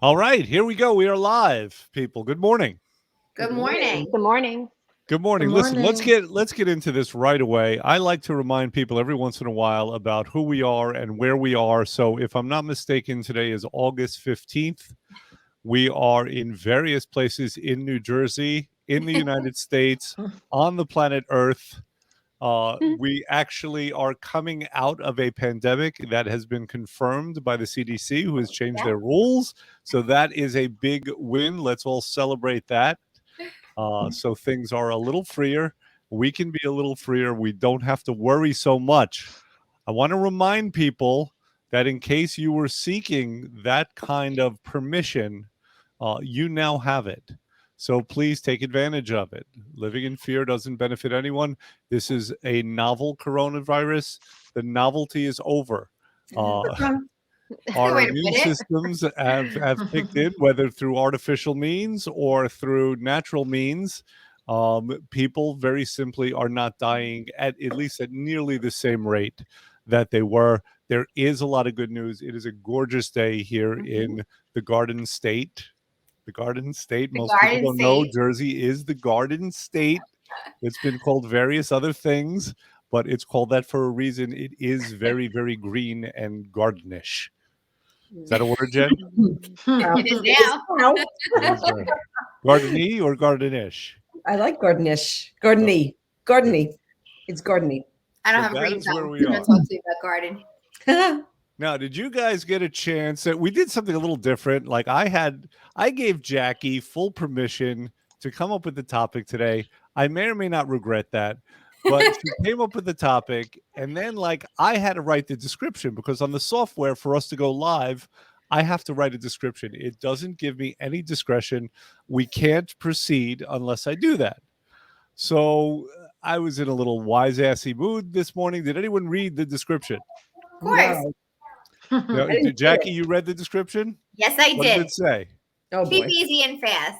All right, here we go. We are live, people. Good morning. Good morning. Good morning. Good morning. Good Listen, morning. let's get into this right away. I like to remind people every once in a while about who we are and where we are. So, if I'm not mistaken, today is August 15th. We are in various places in New Jersey, in the United States, on the planet Earth. We actually are coming out of a pandemic that has been confirmed by the CDC, who has changed their rules. So that is a big win. Let's all celebrate that. So things are a little freer. We can be a little freer. We don't have to worry so much. I want to remind people that in case you were seeking that kind of permission, you now have it. So please take advantage of it. Living in fear doesn't benefit anyone. This is a novel coronavirus. The novelty is over. Our Way to immune put it. systems have kicked in, whether through artificial means or through natural means. People very simply are not dying at least at nearly the same rate that they were. There is a lot of good news. It is a gorgeous day here in the Garden State. The Garden State. The Most Garden people don't know State. Jersey is the Garden State. It's been called various other things, but it's called that for a reason. It is very, very green and gardenish. Is that a word, Jen? It is now. It is, gardeny or gardenish? I like gardenish. Gardeny. Gardeny. It's gardeny. I don't So have a that green is where thumb. we I'm are. going to talk to you about garden. Now, did you guys get a chance? We did something a little different. Like I gave Jackie full permission to come up with the topic today. I may or may not regret that, but she came up with the topic, and then I had to write the description because on the software for us to go live, I have to write a description. It doesn't give me any discretion. We can't proceed unless I do that. So I was in a little wise-assy mood this morning. Did anyone read the description? Of course. No, didn't see Jackie, it. you read the description? Yes, I What did did. it say? Oh Cheap, boy. easy, and fast.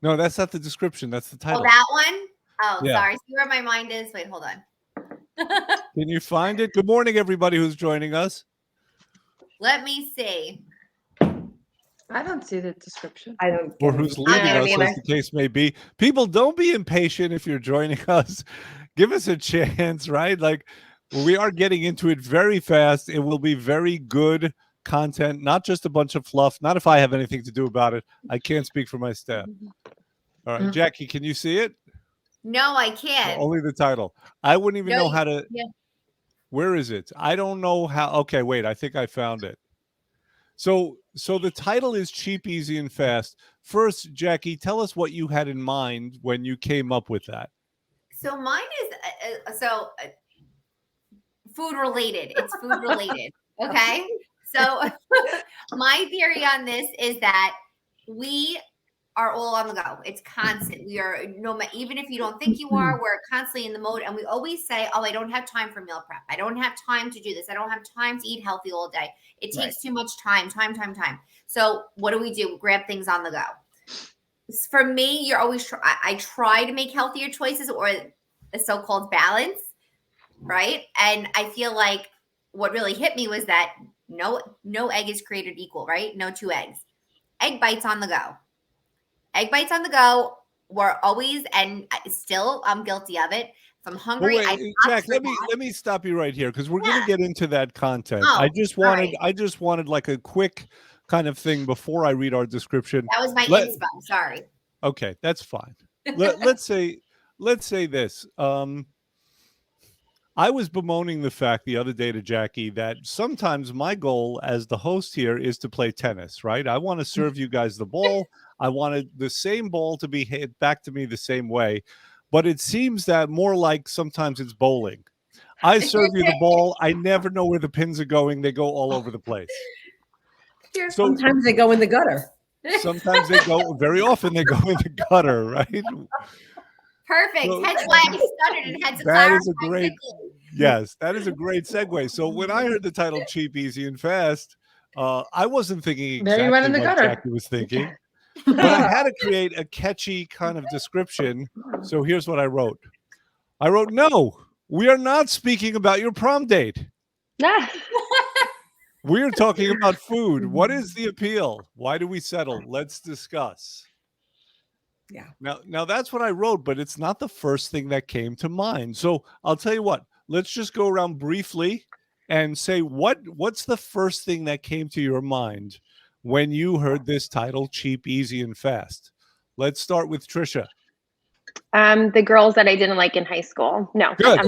No, that's not the description. That's the Oh, title. that one? Oh, Yeah. sorry. See where my mind is? Wait, hold on. Can you find it? Good morning, everybody who's joining us. Let me see. I don't see the description. I don't. Or get who's it. leading I us, don't as the case may be. People, don't be impatient if you're joining us. Give us a chance, right? Like, we are getting into it very fast. It will be very good content, not just a bunch of fluff. Not if I have anything to do about it. I can't speak for my staff. All right, Jackie, can you see it? No, I can't. Only the title. I wouldn't even No, know how to. yeah. Where is it? I don't know how. Okay, wait. I think I found it. So the title is Cheap, Easy, and Fast. First, Jackie, tell us what you had in mind when you came up with that. So mine is food related. It's food related. Okay. So my theory on this is that we are all on the go. It's constant. We are even if you don't think you are, we're constantly in the mode. And we always say, "Oh, I don't have time for meal prep. I don't have time to do this. I don't have time to eat healthy all day. It takes too much time. So what do? We grab things on the go. For me, you're always. I try to make healthier choices or a so-called balance, right? And I feel like what really hit me was that no egg is created equal, right? No two eggs. Egg bites on the go. Egg bites on the go. We're always, and still, I'm guilty of it. If I'm hungry, Well, wait, Jack, let me stop you right here because we're going to get into that content. Oh, I just wanted like a quick kind of thing before I read our description. That was my inspo. Sorry. Okay, that's fine. Let's say this. I was bemoaning the fact the other day to Jackie that sometimes my goal as the host here is to play tennis, right? I want to serve you guys the ball. I wanted the same ball to be hit back to me the same way. But it seems that more like sometimes it's bowling. I serve you the ball. I never know where the pins are going. They go all over the place. So, sometimes they go in the gutter. Sometimes they go, very often they go in the gutter, right? Perfect. So, that's why I stuttered and had to that clarify is a great, yes, that is a great segue. So when I heard the title Cheap, Easy, and Fast, I wasn't thinking There you went exactly in the what gutter. Jackie was thinking, but I had to create a catchy kind of description. So here's what I wrote. I wrote, no, we are not speaking about your prom date. We're talking about food. What is the appeal? Why do we settle? Let's discuss. Yeah. Now that's what I wrote, but it's not the first thing that came to mind. So I'll tell you what. Let's just go around briefly and say what's the first thing that came to your mind when you heard this title, Cheap, Easy, and Fast. Let's start with Trisha. The girls that I didn't like in high school. No. Good.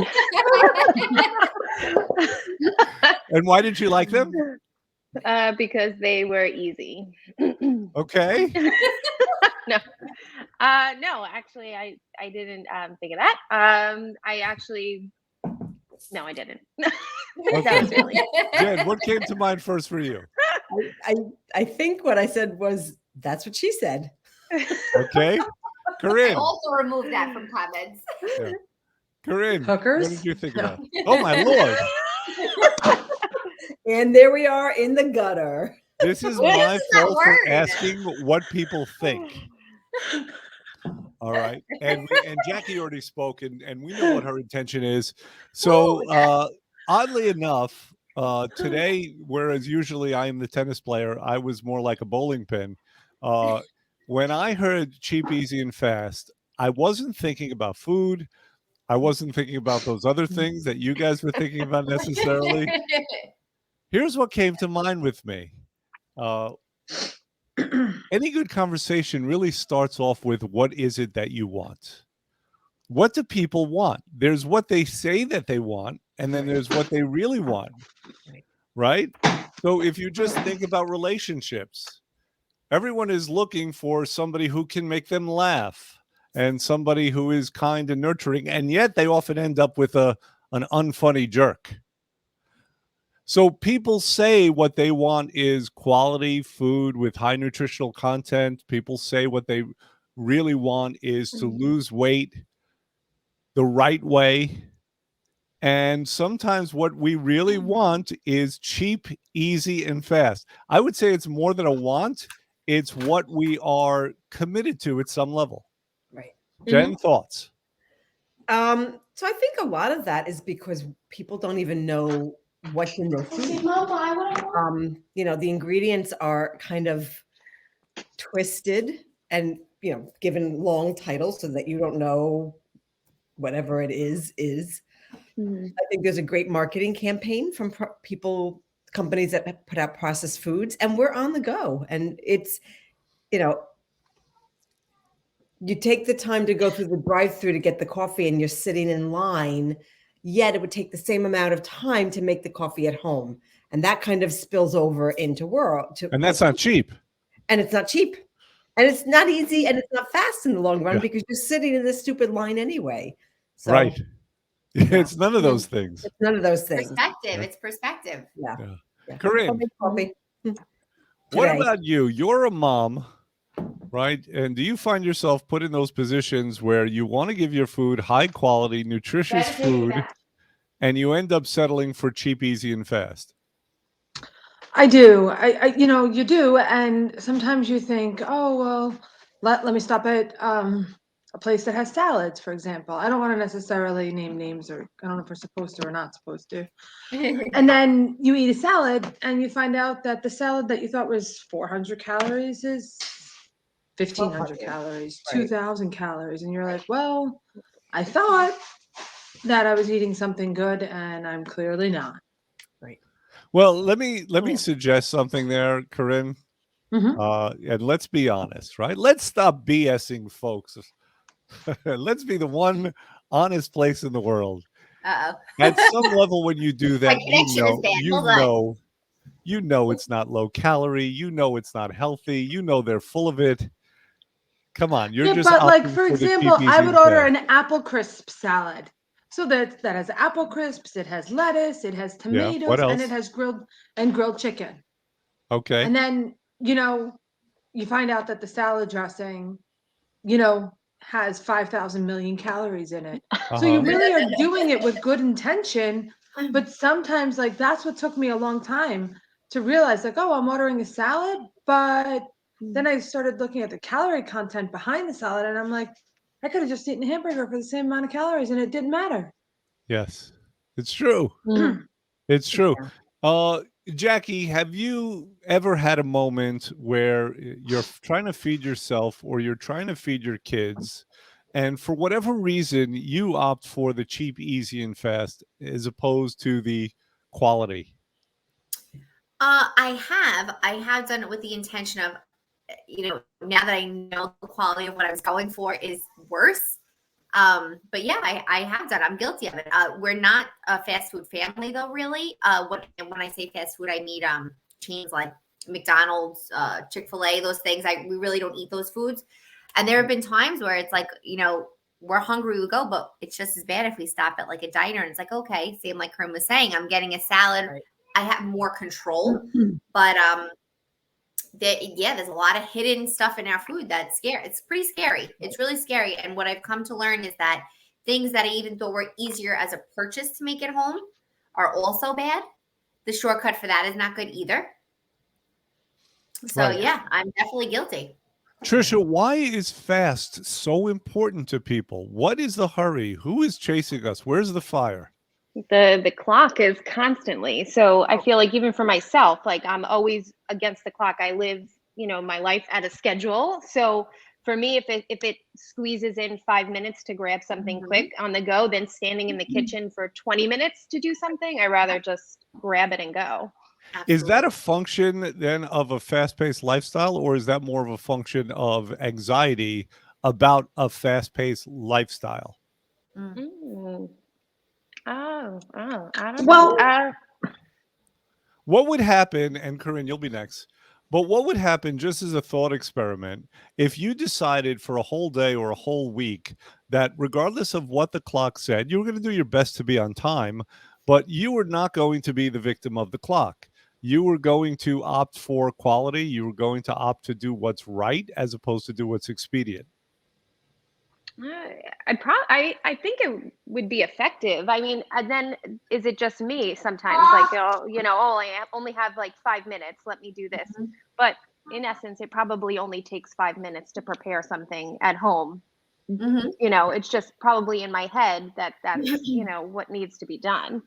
And why did you like them? Because they were easy. Okay. No. No, actually I didn't think of that. I actually no, I didn't. That was really Jen, what came to mind first for you? I think what I said was that's what she said. Okay. Corinne. Also remove that from comments. Corinne. Hookers? What did you think No. about? Oh my Lord. And there we are in the gutter. This is What my is that fault for word? asking what people think. All right. And Jackie already spoke, and we know what her intention is. So oddly enough, today, whereas usually I am the tennis player, I was more like a bowling pin. When I heard Cheap, Easy, and Fast, I wasn't thinking about food. I wasn't thinking about those other things that you guys were thinking about necessarily. Here's what came to mind with me. Any good conversation really starts off with what is it that you want? What do people want? There's what they say that they want, and then there's what they really want. Right? So if you just think about relationships, everyone is looking for somebody who can make them laugh and somebody who is kind and nurturing, and yet they often end up with an unfunny jerk. So people say what they want is quality food with high nutritional content. People say what they really want is to lose weight the right way. And sometimes what we really want is cheap, easy, and fast. I would say it's more than a want. It's what we are committed to at some level. Right. Jen, thoughts? So I think a lot of that is because people don't even know what's in their food. You know, the ingredients are kind of twisted and, you know, given long titles so that you don't know whatever it is. I think there's a great marketing campaign from companies that put out processed foods, and we're on the go. And it's, you know, you take the time to go through the drive-through to get the coffee and you're sitting in line, yet it would take the same amount of time to make the coffee at home. And that kind of spills over into And that's not cheap. And it's not cheap. And it's not easy and it's not fast in the long run Yeah. because you're sitting in this stupid line anyway. So Right. It's none of those things. it's none of those things. Perspective. It's perspective. Yeah. Yeah. Yeah. Corinne, I'll make coffee. what Today. about you? You're a mom, right? And do you find yourself put in those positions where you want to give your food high quality, nutritious food, and you end up settling for cheap, easy, and fast? I do. You know, you do. And sometimes you think, oh, well, let me stop at a place that has salads, for example. I don't want to necessarily name names, or I don't know if we're supposed to or not supposed to. And then you eat a salad and you find out that the salad that you thought was 400 calories is 1,500 calories, Right. 2,000 calories. And you're like, well, I thought that I was eating something good and I'm clearly not. Well, let me suggest something there, Corinne. Mhm. And let's be honest, right? Let's stop BSing, folks. Let's be the one honest place in the world. Uh-oh. At some level, when you do that, connection is bad. you know it's not low calorie. You know it's not healthy. You know they're full of it. Come on, you're Yeah, just but like opting for the cheap, example, I easy, would and order fast. an apple crisp salad. So that has apple crisps, it has lettuce, it has tomatoes, what and else? it has grilled chicken. Okay. And then, you know, you find out that the salad dressing, you know, has 5,000 million calories in it. So you Uh-huh. really are doing it with good intention, but sometimes like that's what took me a long time to realize, like, oh, I'm ordering a salad, but then I started looking at the calorie content behind the salad and I'm like, I could have just eaten a hamburger for the same amount of calories and it didn't matter. Yes, it's true. Mm. It's true. Jackie, have you ever had a moment where you're trying to feed yourself or you're trying to feed your kids, and for whatever reason, you opt for the cheap, easy, and fast as opposed to the quality? I have done it with the intention of, now that I know the quality of what I was going for is worse. But yeah, I have done. I'm guilty of it. We're not a fast food family though, really. When I say fast food, I mean chains like McDonald's, Chick-fil-A, those things. We really don't eat those foods. And there have been times where it's like, we're hungry, we go, but it's just as bad if we stop at like a diner and it's like, okay, same like Corinne was saying, I'm getting a salad. Right. I have more control, but there's a lot of hidden stuff in our food that's scary. It's pretty scary. It's really scary. And what I've come to learn is that things that I even thought were easier as a purchase to make at home are also bad. The shortcut for that is not good either. So Right. yeah, I'm definitely guilty. Trisha, why is fast so important to people? What is the hurry? Who is chasing us? Where's the fire? The clock is constantly. So I feel like even for myself, like I'm always against the clock. I live, my life at a schedule. So for me, if it squeezes in 5 minutes to grab something quick on the go, then standing in the kitchen for 20 minutes to do something, I rather just grab it and go. Is that a function then of a fast-paced lifestyle, or is that more of a function of anxiety about a fast-paced lifestyle? Mm. Oh, I don't Well- know. What would happen, and Corinne, you'll be next, but what would happen, just as a thought experiment, if you decided for a whole day or a whole week that regardless of what the clock said, you were going to do your best to be on time, but you were not going to be the victim of the clock? You were going to opt for quality. You were going to opt to do what's right as opposed to do what's expedient. I think it would be effective. I mean, and then is it just me sometimes? Like, I only have like 5 minutes. Let me do this. But in essence, it probably only takes 5 minutes to prepare something at home. Mm-hmm. It's just probably in my head that's what needs to be done.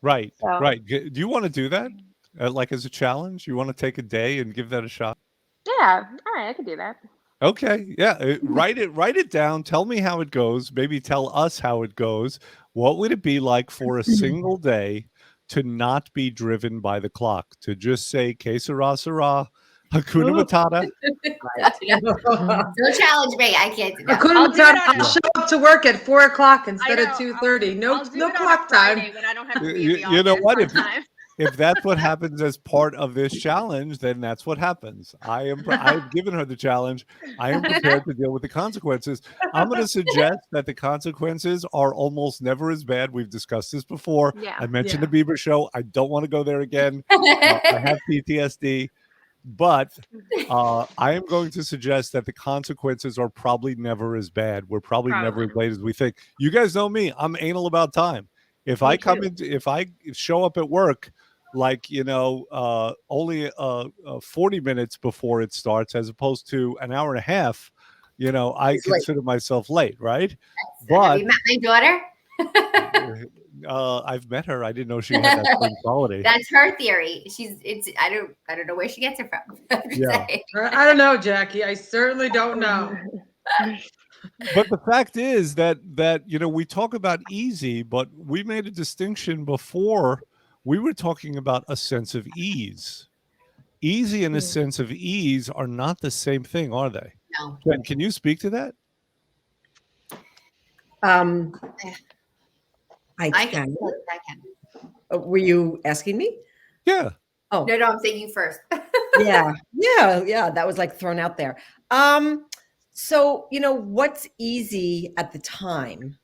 Right, So- right. Do you want to do that? Like as a challenge? You want to take a day and give that a shot? Yeah, all right, I could do that. Okay. Yeah. Write it down. Tell me how it goes. Maybe tell us how it goes. What would it be like for a single day to not be driven by the clock? To just say, que sera, sera, Hakuna Matata. Don't challenge me. I can't do that. Hakuna I'll do it Matata, on- I'll show up to work at 4:00 instead I of know, 2:30. No I'll do no it on a clock time. Friday, but I don't have to be You- in the you know office what? on If- time. If that's what happens as part of this challenge, then that's what happens. I've given her the challenge. I am prepared to deal with the consequences. I'm going to suggest that the consequences are almost never as bad. We've discussed this before. Yeah. I mentioned the Bieber show. I don't want to go there again. I have PTSD. But I am going to suggest that the consequences are probably never as bad. We're probably never as late as we think. You guys know me. I'm anal about time. If I show up at work like, only 40 minutes before it starts as opposed to an hour and a half, I It's late. consider myself late, right? Have But you met my daughter? I've met her. I didn't know she had that same quality. That's her theory. I don't know where she gets it from. I'm just Yeah. saying. I don't know, Jackie. I certainly don't know. But the fact is that we talk about easy, but we made a distinction before. We were talking about a sense of ease. Easy and a sense of ease are not the same thing, are they? No. Jen, can you speak to that? I can. can. I can. Were you asking me? Yeah. Oh, No, I'm saying you first. yeah. That was like thrown out there. So, what's easy at the time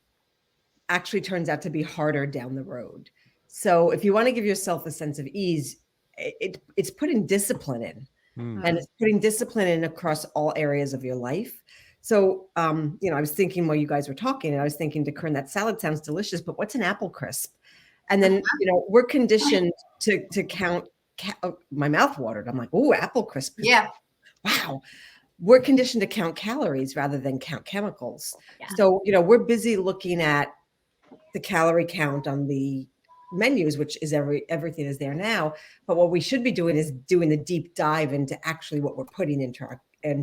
actually turns out to be harder down the road. So if you want to give yourself a sense of ease, it's putting discipline in. And it's putting discipline in across all areas of your life. So, I was thinking while you guys were talking, and I was thinking to Corinne, that salad sounds delicious, but what's an apple crisp? And then, we're conditioned to count, my mouth watered. I'm like, oh, apple crisp. Yeah. Wow. We're conditioned to count calories rather than count chemicals. Yeah. So, we're busy looking at the calorie count on the menus, which is everything is there now. But what we should be doing is doing the deep dive into actually what we're putting into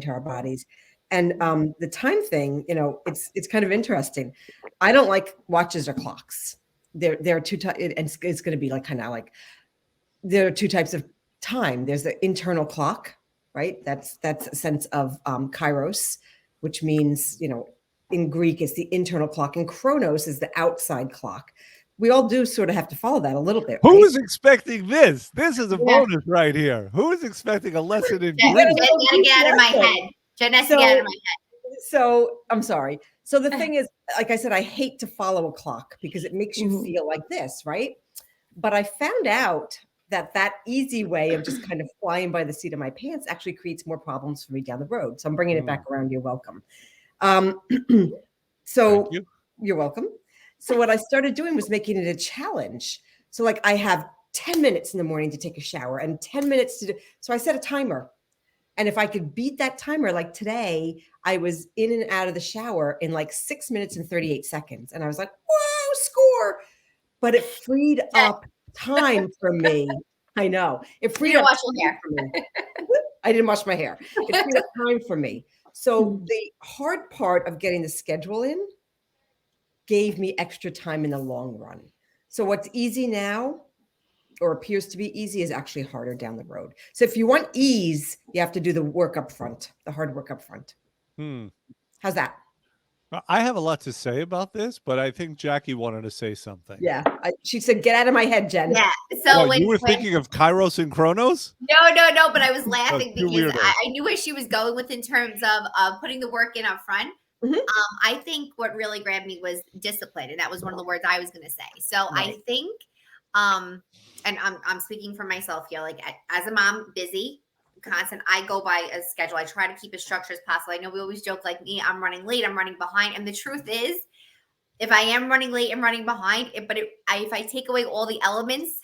our bodies. And the time thing, you know, it's kind of interesting. I don't like watches or clocks. There are two types, and it's going to be like kind of like there are two types of time. There's the internal clock, right? That's a sense of kairos, which means, you know, in Greek, it's the internal clock, and chronos is the outside clock. We all do sort of have to follow that a little bit. Who right? is expecting this? This is a bonus right here. Who is expecting a lesson in Jen, Greek? Jen gotta get out of my head. Jen has to get out of my head. So I'm sorry. So the thing is, like I said, I hate to follow a clock because it makes you feel like this, right? But I found out that easy way of just kind of flying by the seat of my pants actually creates more problems for me down the road. So I'm bringing it back around. You're welcome. So Thank you. You're welcome. So what I started doing was making it a challenge. So like I have 10 minutes in the morning to take a shower and 10 minutes to do. So I set a timer. And if I could beat that timer, like today, I was in and out of the shower in like 6 minutes and 38 seconds. And I was like, whoa, score. But it freed up time for me. I know. It freed up wash your hair. for me. I didn't wash my hair. It freed up time for me. So the hard part of getting the schedule in gave me extra time in the long run. So what's easy now or appears to be easy is actually harder down the road. So if you want ease, you have to do the work up front, the hard work up front. How's that? I have a lot to say about this, but I think Jackie wanted to say something. Yeah. She said, get out of my head, Jen. Yeah. So What, you were thinking of Kairos and Chronos? No, but I was laughing two because weirdos. I knew where she was going with in terms of putting the work in up front. Mhm. I think what really grabbed me was discipline, and that was one of the words I was going to say. So Right. I think, and I'm speaking for myself here. Like as a mom, busy, constant. I go by a schedule. I try to keep as structured as possible. I know we always joke like me. I'm running late. I'm running behind. And the truth is, if I am running late and running behind, if I take away all the elements,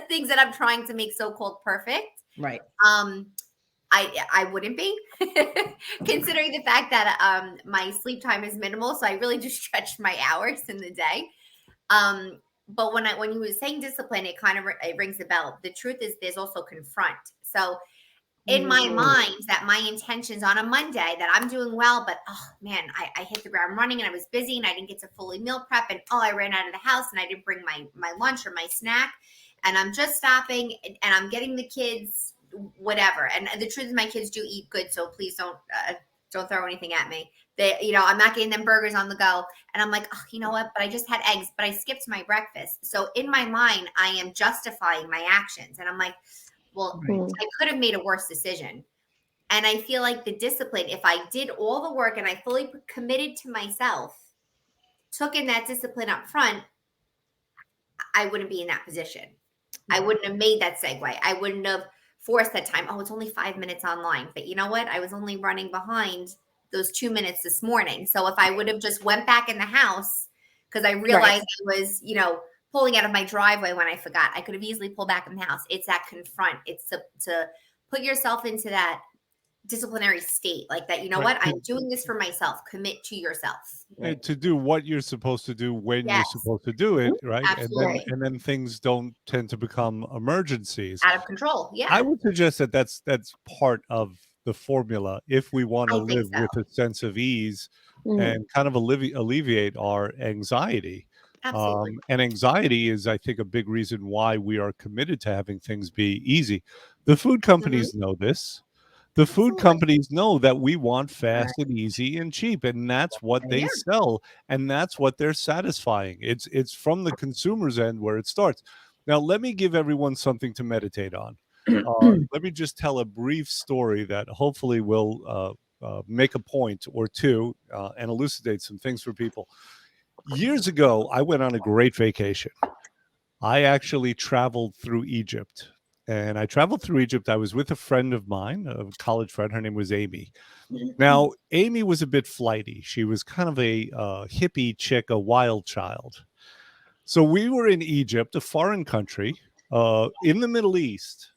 things that I'm trying to make so-called perfect, Right. I wouldn't be, considering the fact that my sleep time is minimal, so I really just stretch my hours in the day. But when you were saying discipline, it kind of it rings a bell. The truth is, there's also confront. So in my mind, that my intentions on a Monday that I'm doing well, but oh man, I hit the ground running and I was busy and I didn't get to fully meal prep, and I ran out of the house and I didn't bring my lunch or my snack, and I'm just stopping and I'm getting the kids whatever. And the truth is, my kids do eat good, so please don't throw anything at me. I'm not getting them burgers on the go. And I'm like, oh, you know what? But I just had eggs, but I skipped my breakfast. So in my mind, I am justifying my actions. And I'm like, well, I could have made a worse decision. And I feel like the discipline, if I did all the work and I fully committed to myself, took in that discipline up front, I wouldn't be in that position. I wouldn't have made that segue. I wouldn't have forced that time. Oh, it's only 5 minutes online. But you know what? I was only running behind those 2 minutes this morning. So if I would have just went back in the house, because I realized I was, pulling out of my driveway when I forgot, I could have easily pulled back in the house. It's that confront. It's to put yourself into that disciplinary state, like that. You know what? I'm doing this for myself. Commit to yourself. And to do what you're supposed to do when Yes. you're supposed to do it, right? Absolutely. And then things don't tend to become emergencies. Out of control. Yeah. I would suggest that that's part of the formula if we want to I think live so. with a sense of ease and kind of alleviate our anxiety. Absolutely. And anxiety is, I think, a big reason why we are committed to having things be easy. The food companies know this. The food Absolutely. companies know that we want fast and easy and cheap, and that's what they Yeah. sell, and that's what they're satisfying. It's from the consumer's end where it starts. Now, let me give everyone something to meditate on. Let me just tell a brief story that hopefully will make a point or two and elucidate some things for people. Years ago, I went on a great vacation. I actually traveled through Egypt. And I traveled through Egypt. I was with a friend of mine, a college friend. Her name was Amy. Now, Amy was a bit flighty. She was kind of a hippie chick, a wild child. So we were in Egypt, a foreign country, in the Middle East.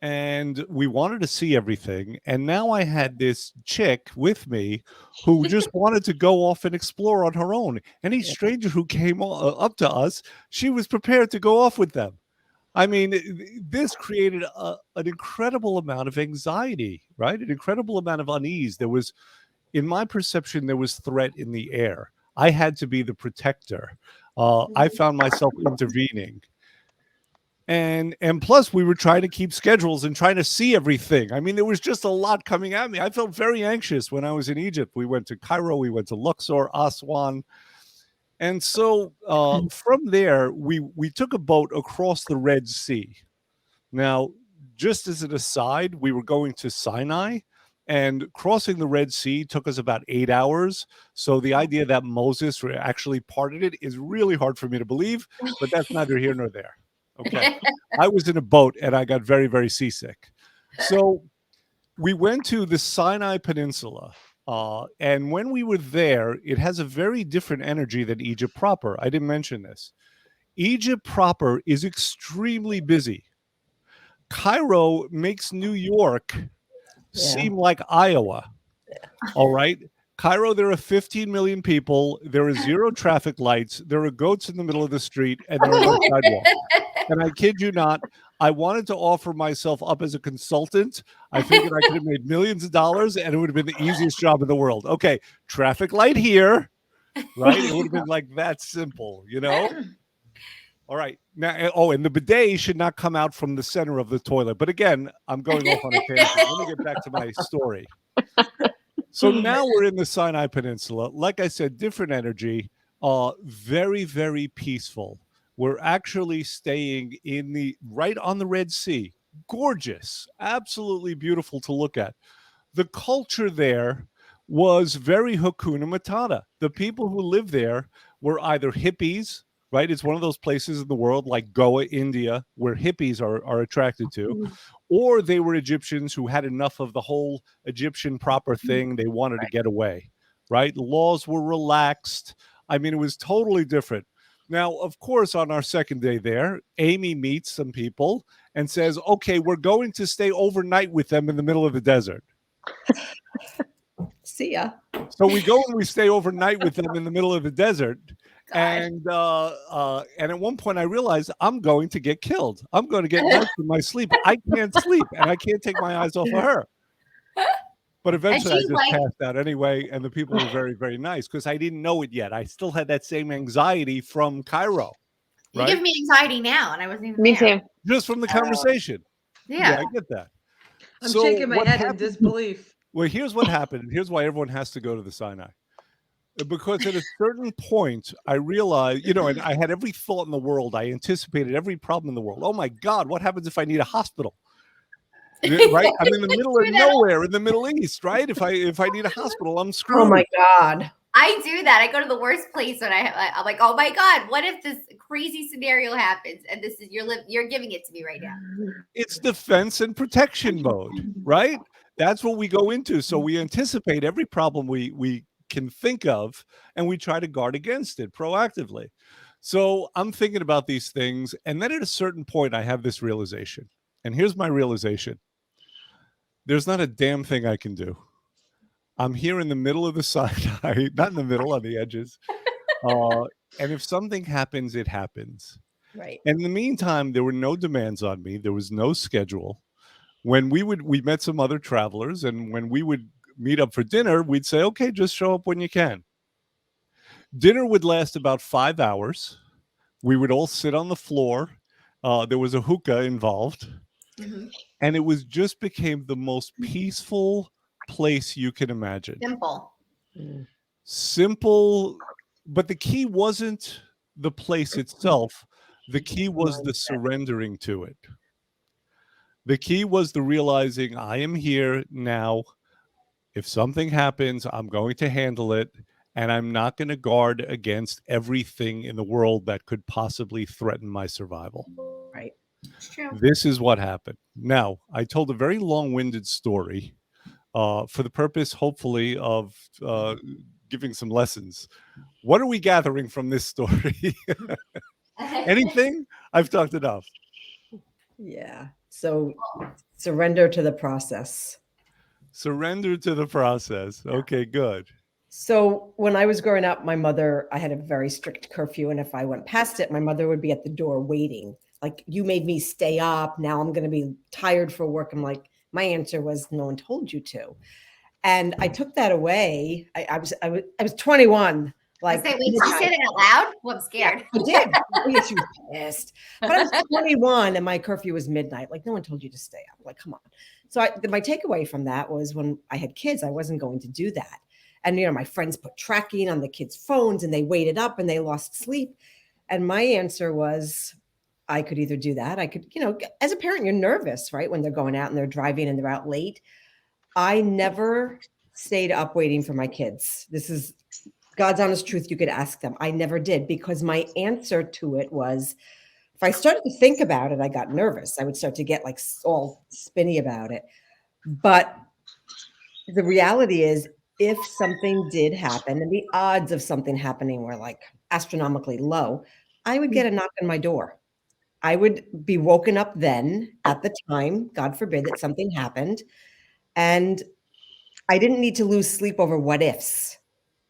and we wanted to see everything. And now I had this chick with me who just wanted to go off and explore on her own. Any stranger who came up to us, she was prepared to go off with them. I mean, this created an incredible amount of anxiety, right? An incredible amount of unease. There was, in my perception, there was threat in the air. I had to be the protector. I found myself intervening. And plus, we were trying to keep schedules and trying to see everything. I mean, there was just a lot coming at me. I felt very anxious when I was in Egypt. We went to Cairo, we went to Luxor, Aswan. And so from there, we took a boat across the Red Sea. Now, just as an aside, we were going to Sinai, and crossing the Red Sea took us about 8 hours. So the idea that Moses actually parted it is really hard for me to believe, but that's neither here nor there. Okay. I was in a boat and I got very, very seasick. So we went to the Sinai Peninsula. And when we were there, it has a very different energy than Egypt proper. I didn't mention this. Egypt proper is extremely busy. Cairo makes New York seem like Iowa. All right. Cairo, there are 15 million people. There are 0 traffic lights. There are goats in the middle of the street, and there are no sidewalks. And I kid you not, I wanted to offer myself up as a consultant. I figured I could have made millions of dollars, and it would have been the easiest job in the world. Okay, traffic light here, right? It would have been like that simple, you know? All right. Now, and the bidet should not come out from the center of the toilet. But again, I'm going off on a tangent. Let me get back to my story. So now we're in the Sinai Peninsula. Like I said, different energy, very, very peaceful. We're actually staying right on the Red Sea. Gorgeous, absolutely beautiful to look at. The culture there was very Hakuna Matata. The people who lived there were either hippies, right? It's one of those places in the world like Goa, India, where hippies are attracted to, or they were Egyptians who had enough of the whole Egyptian proper thing. They wanted to get away, right? Laws were relaxed. I mean, it was totally different. Now, of course, on our second day there, Amy meets some people and says, okay, we're going to stay overnight with them in the middle of the desert. See ya. So we go and we stay overnight with them in the middle of the desert. And at one point I realized I'm going to get killed. I'm going to get knifed in my sleep. I can't sleep and I can't take my eyes off of her. But eventually I just passed out anyway. And the people were very, very nice because I didn't know it yet. I still had that same anxiety from Cairo. You give me anxiety now, and I wasn't even Me there. too. Just from the conversation. Yeah, I get that. I'm shaking my head in disbelief. Well, here's what happened. And here's why everyone has to go to the Sinai. Because at a certain point, I realized, and I had every thought in the world. I anticipated every problem in the world. Oh, my God, what happens if I need a hospital? Right? I'm in the middle of nowhere in the Middle East, right? If I need a hospital, I'm screwed. Oh, my God. I do that. I go to the worst place when I'm like, oh, my God, what if this crazy scenario happens? And this is you're giving it to me right now. It's defense and protection mode, right? That's what we go into. So we anticipate every problem we can think of, and we try to guard against it proactively. So I'm thinking about these things, and then at a certain point I have this realization, and here's my realization. There's not a damn thing I can do. I'm here in the middle of the Sinai, not in the middle, on the edges. And if something happens, it happens. Right. In the meantime, there were no demands on me. There was no schedule. When we met some other travelers, and when we would meet up for dinner, we'd say, okay, just show up when you can. Dinner would last about 5 hours. We would all sit on the floor. There was a hookah involved. Mm-hmm. And it just became the most peaceful place you can imagine. Simple, but the key wasn't the place itself. The key was the surrendering to it. The key was the realizing I am here now. If something happens, I'm going to handle it, and I'm not going to guard against everything in the world that could possibly threaten my survival. Right. True. This is what happened. Now, I told a very long-winded story for the purpose, hopefully, of giving some lessons. What are we gathering from this story? Anything? I've talked enough. Yeah. So surrender to the process. Surrender to the process. Okay, good. So when I was growing up, I had a very strict curfew. And if I went past it, my mother would be at the door waiting. Like, you made me stay up. Now I'm going to be tired for work. I'm like, my answer was, no one told you to. And I took that away. I was 21. Like, Say, wait, did you say that out loud? Well, I'm scared. I did. Oh, she was pissed. But I was 21 and my curfew was midnight. Like, no one told you to stay up. Like, come on. So my takeaway from that was, when I had kids, I wasn't going to do that. And, my friends put tracking on the kids' phones and they waited up and they lost sleep. And my answer was, I could either do that. I could, as a parent, you're nervous, right? When they're going out and they're driving and they're out late. I never stayed up waiting for my kids. This is God's honest truth. You could ask them. I never did, because my answer to it was, if I started to think about it, I got nervous. I would start to get like all spinny about it. But the reality is, if something did happen, and the odds of something happening were like astronomically low, I would get a knock on my door. I would be woken up then at the time, God forbid that something happened. And I didn't need to lose sleep over what ifs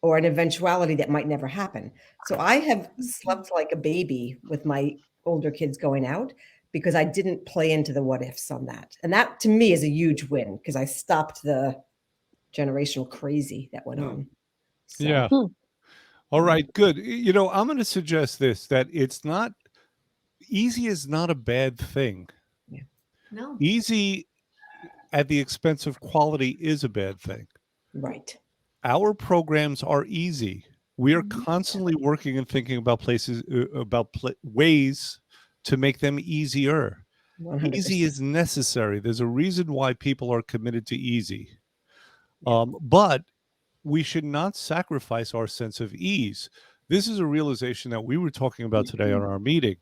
or an eventuality that might never happen. So I have slept like a baby with my older kids going out, because I didn't play into the what ifs on that. And that to me is a huge win, because I stopped the generational crazy that went on. So. Yeah. All right, good. I'm going to suggest this, that easy is not a bad thing. Yeah. No. Easy at the expense of quality is a bad thing. Right. Our programs are easy. We are constantly working and thinking about ways to make them easier. 100%. Easy is necessary. There's a reason why people are committed to easy. But we should not sacrifice our sense of ease. This is a realization that we were talking about today on our meeting.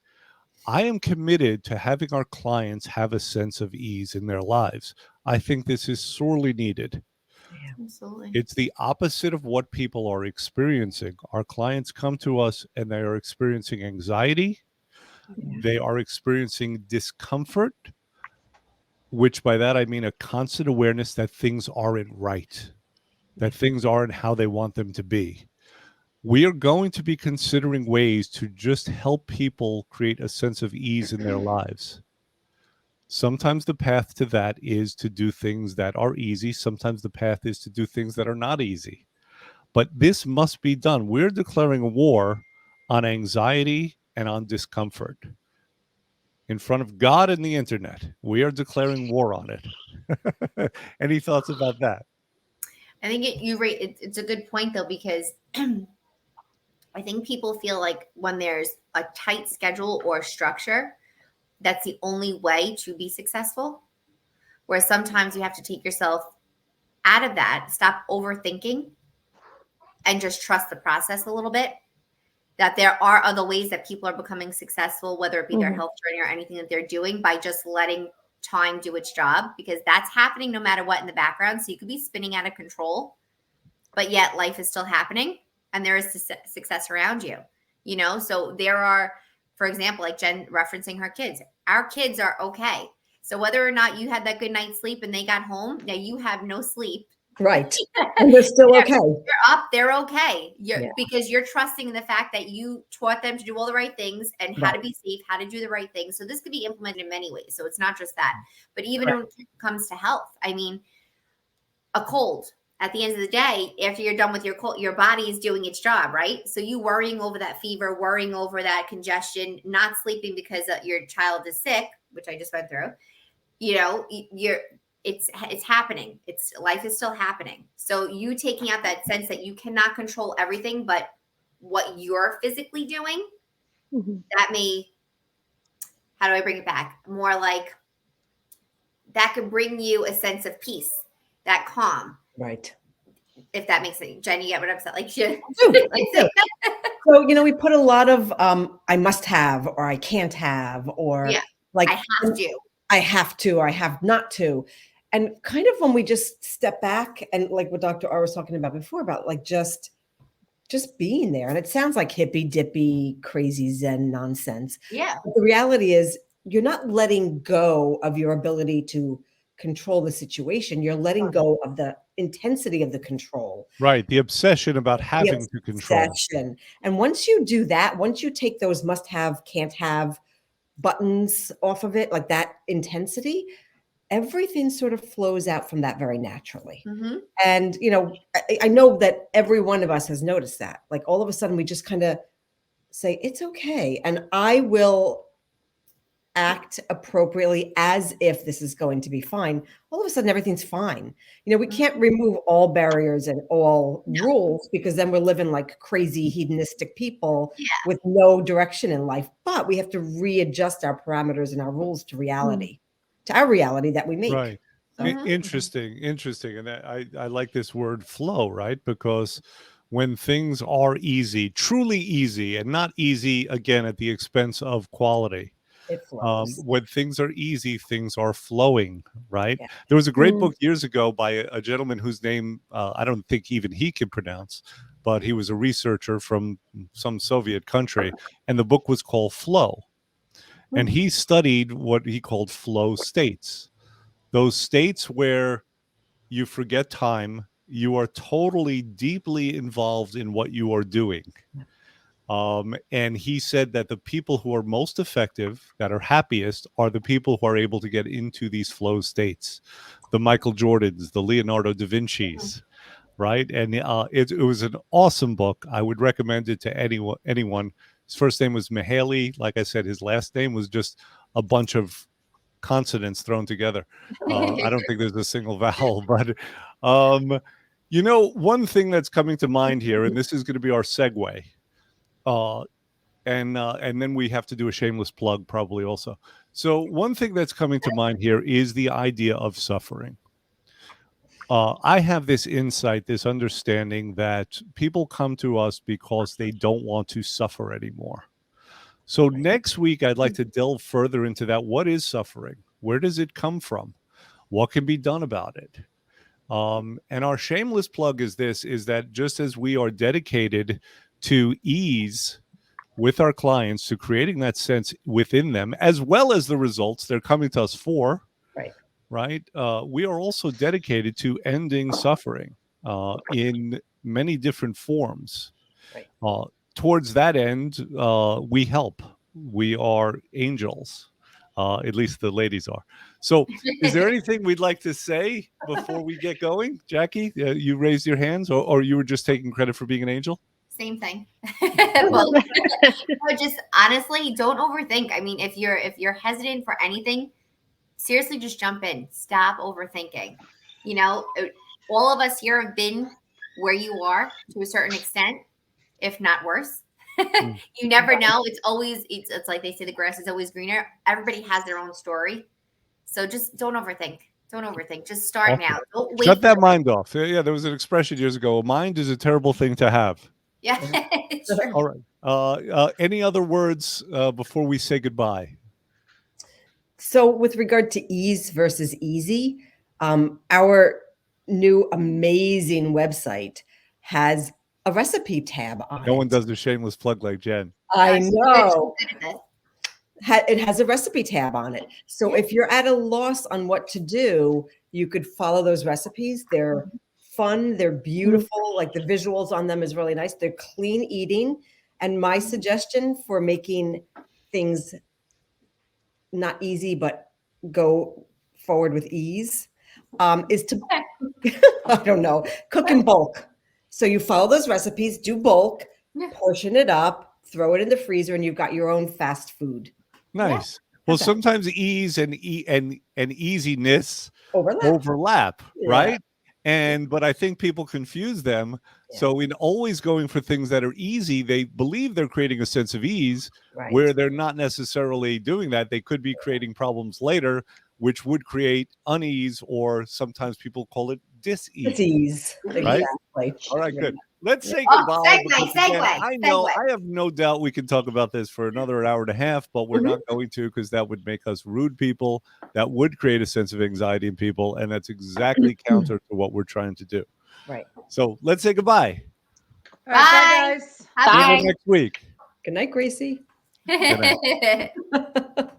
I am committed to having our clients have a sense of ease in their lives. I think this is sorely needed. Absolutely. It's the opposite of what people are experiencing. Our clients come to us and they are experiencing anxiety. Yeah. They are experiencing discomfort, which by that I mean a constant awareness that things aren't right, that things aren't how they want them to be. We are going to be considering ways to just help people create a sense of ease in their lives. Sometimes the path to that is to do things that are easy. Sometimes the path is to do things that are not easy. But this must be done. We're declaring a war on anxiety and on discomfort. In front of God and the internet, we are declaring war on it. Any thoughts about that? I think it's a good point, though, because I think people feel like when there's a tight schedule or structure, that's the only way to be successful. Whereas sometimes you have to take yourself out of that, stop overthinking, and just trust the process a little bit. That there are other ways that people are becoming successful, whether it be their health journey or anything that they're doing, by just letting time do its job, because that's happening no matter what in the background. So you could be spinning out of control, but yet life is still happening and there is success around you, So there are, for example, like Jen referencing her kids, our kids are okay. So whether or not you had that good night's sleep and they got home, now you have no sleep. Right. And they're still okay. They're up, they're okay. Because you're trusting in the fact that you taught them to do all the right things and how to be safe, how to do the right things. So this could be implemented in many ways. So it's not just that. But even when it comes to health, I mean, a cold, at the end of the day, after you're done with your cold, your body is doing its job, right? So you worrying over that fever, worrying over that congestion, not sleeping because your child is sick, which I just went through, it's happening. Life is still happening. So you taking out that sense that you cannot control everything, but what you're physically doing, that may, how do I bring it back? More like that could bring you a sense of peace, that calm. Right. If that makes sense. Jen, you get what I'm saying? Like, shit. So, we put a lot of I must have, or I can't have, or like I have to, or I have not to. And kind of when we just step back and like what Dr. R was talking about before, about like just being there. And it sounds like hippy dippy, crazy Zen nonsense. Yeah. But the reality is you're not letting go of your ability to control the situation. You're letting go of the intensity of the control. Right. The obsession about having to control. Obsession. And once you do that, once you take those must have, can't have buttons off of it, like that intensity, everything sort of flows out from that very naturally. Mhm. And, you know, I know that every one of us has noticed that. Like all of a sudden we just kind of say, it's okay. And I will act appropriately as if this is going to be fine. All of a sudden everything's fine. You know, we can't remove all barriers and all rules, because then we're living like crazy hedonistic people with no direction in life. But we have to readjust our parameters and our rules to reality, to our reality that we make. Right. So- Interesting. And I like this word flow, right? Because when things are easy, truly easy, and not easy again at the expense of quality. It flows. When things are easy, things are flowing, right? Yeah. There was a great book years ago by a gentleman whose name I don't think even he can pronounce, but he was a researcher from some Soviet country, and the book was called Flow. And he studied what he called flow states, those states where you forget time, you are totally deeply involved in what you are doing. And he said that the people who are most effective, that are happiest, are the people who are able to get into these flow states. The Michael Jordans, the Leonardo da Vinci's, right? And it was an awesome book. I would recommend it to anyone. His first name was Mihaly. Like I said, his last name was just a bunch of consonants thrown together. I don't think there's a single vowel, but you know, one thing that's coming to mind here, and this is going to be our segue. And then we have to do a shameless plug probably also. So one thing that's coming to mind here is the idea of suffering. I have this insight, this understanding that people come to us because they don't want to suffer anymore. So next week, I'd like to delve further into that. What is suffering? Where does it come from? What can be done about it? And our shameless plug is that just as we are dedicated to ease with our clients, to creating that sense within them, as well as the results they're coming to us for, right? We are also dedicated to ending suffering in many different forms. Towards that end, we help. We are angels. At least the ladies are. So is there anything we'd like to say before we get going? Jackie, you raised your hands, or you were just taking credit for being an angel? Same thing. Well, no, just honestly, don't overthink. I mean, if you're hesitant for anything, seriously, just jump in. Stop overthinking. You know, all of us here have been where you are to a certain extent, if not worse. You never know. It's like they say, the grass is always greener. Everybody has their own story. So just don't overthink. Don't overthink. Just start now. Don't wait. Shut that mind off. Yeah, there was an expression years ago. A mind is a terrible thing to have. Yeah. It's true. All right. Any other words before we say goodbye? So with regard to ease versus easy, our new amazing website has a recipe tab on it. No one does the shameless plug like Jen. I She's know. good at this. It has a recipe tab on it. So if you're at a loss on what to do, you could follow those recipes. They're fun. They're beautiful. Like the visuals on them is really nice. They're clean eating. And my suggestion for making things not easy, but go forward with ease is to, I don't know, cook in bulk. So you follow those recipes, do bulk, portion it up, throw it in the freezer, and you've got your own fast food. Nice. Well, sometimes ease and easiness overlap, right? But I think people confuse them. Yeah. So in always going for things that are easy, they believe they're creating a sense of ease, where they're not necessarily doing that. They could be creating problems later, which would create unease, or sometimes people call it dis-ease. Dis-ease. Right? Exactly. All right, good. Let's say goodbye. Segue. I know, I have no doubt we can talk about this for another hour and a half, but we're not going to, because that would make us rude people. That would create a sense of anxiety in people, and that's exactly counter to what we're trying to do. Right. So let's say goodbye. All right, bye, guys. Bye. See you next week. Good night, Gracie. Good night.